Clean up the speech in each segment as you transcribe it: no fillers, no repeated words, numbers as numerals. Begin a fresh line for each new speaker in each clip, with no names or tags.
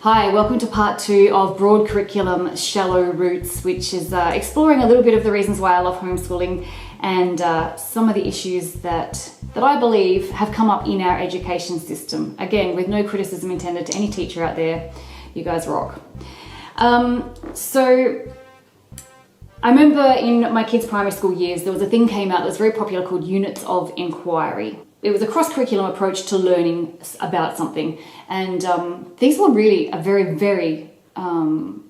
Hi, welcome to part 2 of Broad Curriculum Shallow Roots, which is exploring a little bit of the reasons why I love homeschooling and some of the issues that I believe have come up in our education system. Again, with no criticism intended to any teacher out there, you guys rock. So I remember in my kids' primary school years, there was a thing came out that was very popular called units of inquiry. It was a cross-curriculum approach to learning about something, and these were really a very, very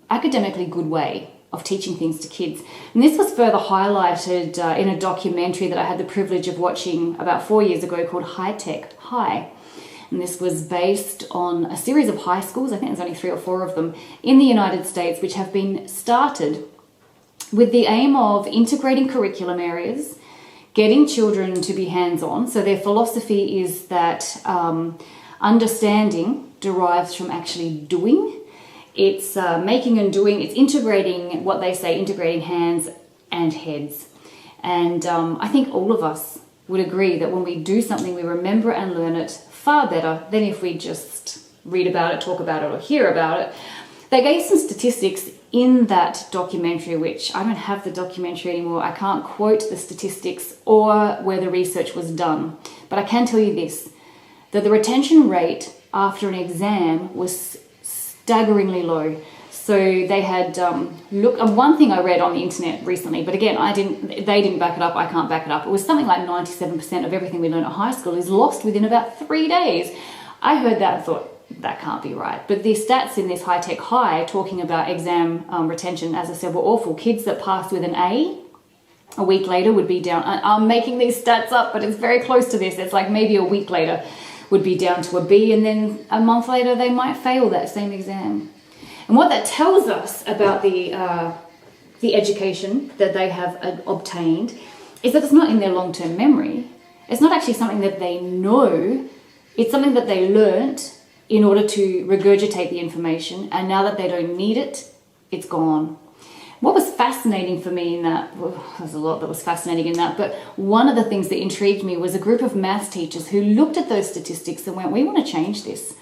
academically good way of teaching things to kids. And this was further highlighted in a documentary that I had the privilege of watching about 4 years ago called High-Tech High. And this was based on a series of high schools, I think there's only 3 or 4 of them, in the United States, which have been started with the aim of integrating curriculum areas, getting children to be hands-on. So their philosophy is that understanding derives from actually doing. It's making and doing, it's integrating what they say, integrating hands and heads. And I think all of us would agree that when we do something, we remember and learn it far better than if we just read about it, talk about it, or hear about it. They gave some statistics in that documentary, which I don't have the documentary anymore. I can't quote the statistics or where the research was done. But I can tell you this, that the retention rate after an exam was staggeringly low. So they had, one thing I read on the internet recently, but again, they didn't back it up, I can't back it up. It was something like 97% of everything we learn at high school is lost within about 3 days. I heard that and thought, that can't be right. But the stats in this High-Tech High talking about exam retention, as I said, were awful. Kids that passed with an a week later would be down. I'm making these stats up, but it's very close to this. It's like maybe a week later would be down to a B, and then a month later they might fail that same exam. And what that tells us about the education that they have obtained is that it's not in their long-term memory. It's not actually something that they know. It's something that they learnt in order to regurgitate the information, and now that they don't need it, it's gone. What was fascinating for me in that, well, there's a lot that was fascinating in that, but one of the things that intrigued me was a group of maths teachers who looked at those statistics and went, we want to change this.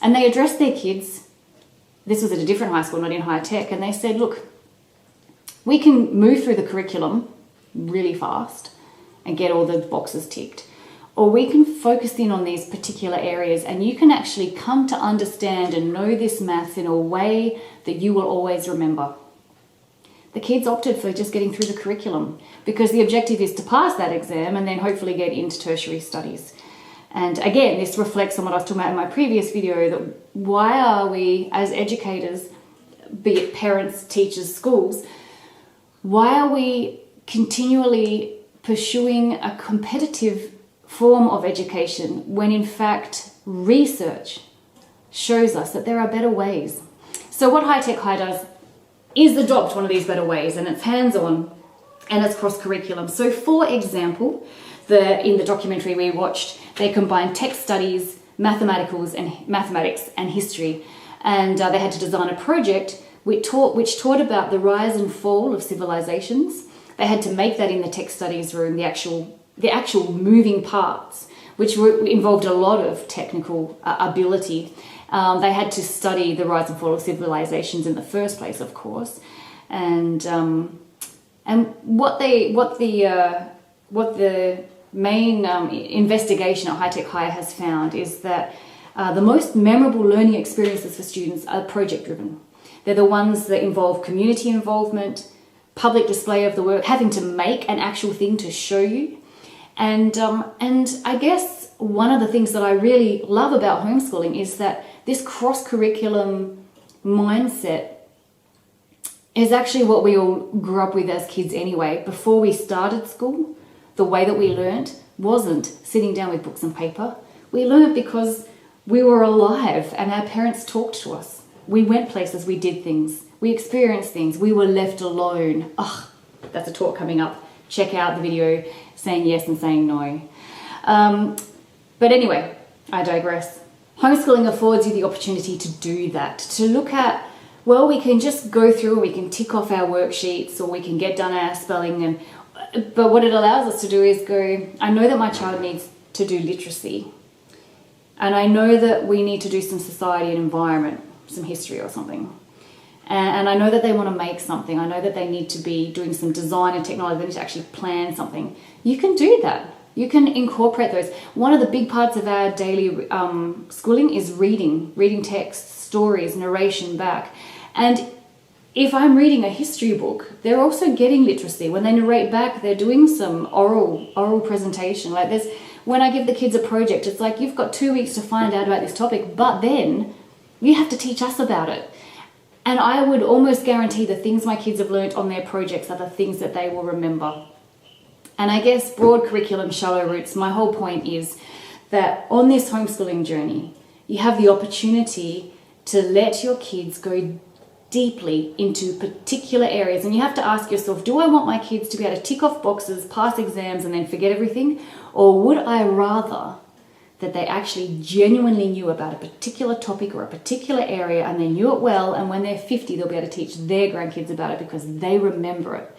And they addressed their kids. This was at a different high school, not in high tech, and they said, look, we can move through the curriculum really fast and get all the boxes ticked. Or we can focus in on these particular areas, and you can actually come to understand and know this maths in a way that you will always remember. The kids opted for just getting through the curriculum because the objective is to pass that exam and then hopefully get into tertiary studies. And again, this reflects on what I was talking about in my previous video, that why are we as educators, be it parents, teachers, schools, why are we continually pursuing a competitive form of education when in fact research shows us that there are better ways? So what High-Tech High does is adopt one of these better ways, and it's hands-on and it's cross-curriculum. So for example, in the documentary we watched, they combined tech studies, mathematics and history, and they had to design a project which taught about the rise and fall of civilizations. They had to make that in the tech studies room, the actual moving parts, which involved a lot of technical ability. They had to study the rise and fall of civilizations in the first place, of course, and what the main investigation at High-Tech High has found is that the most memorable learning experiences for students are project-driven. They're the ones that involve community involvement, public display of the work, having to make an actual thing to show you. And I guess one of the things that I really love about homeschooling is that this cross-curriculum mindset is actually what we all grew up with as kids anyway. Before we started school, the way that we learnt wasn't sitting down with books and paper. We learnt because we were alive and our parents talked to us. We went places, we did things, we experienced things, we were left alone. Ugh, that's a talk coming up. Check out the video saying yes and saying no. But anyway, I digress. Homeschooling affords you the opportunity to do that, to look at, well, we can just go through and we can tick off our worksheets, or we can get done our spelling, but what it allows us to do is go, I know that my child needs to do literacy, and I know that we need to do some society and environment. some history or something. And I know that they want to make something. I know that they need to be doing some design and technology. They need to actually plan something. You can do that. You can incorporate those. One of the big parts of our daily schooling is reading texts, stories, narration back. And if I'm reading a history book, they're also getting literacy. When they narrate back, they're doing some oral presentation. Like when I give the kids a project, it's like, you've got 2 weeks to find out about this topic, but then you have to teach us about it. And I would almost guarantee the things my kids have learnt on their projects are the things that they will remember. And I guess broad curriculum, shallow roots, my whole point is that on this homeschooling journey, you have the opportunity to let your kids go deeply into particular areas. And you have to ask yourself, do I want my kids to be able to tick off boxes, pass exams, and then forget everything? Or would I rather that they actually genuinely knew about a particular topic or a particular area, and they knew it well, and when they're 50 they'll be able to teach their grandkids about it because they remember it.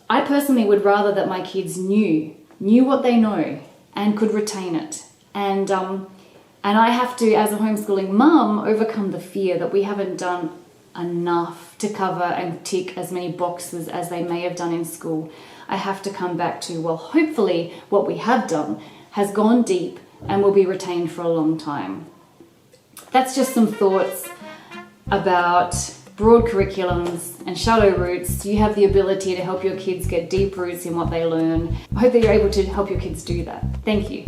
I personally would rather that my kids knew what they know and could retain it. And I have to, as a homeschooling mum, overcome the fear that we haven't done enough to cover and tick as many boxes as they may have done in school. I have to come back to, well, hopefully what we have done has gone deep and will be retained for a long time. That's just some thoughts about broad curriculums and shallow roots. You have the ability to help your kids get deep roots in what they learn. I hope that you're able to help your kids do that. Thank you.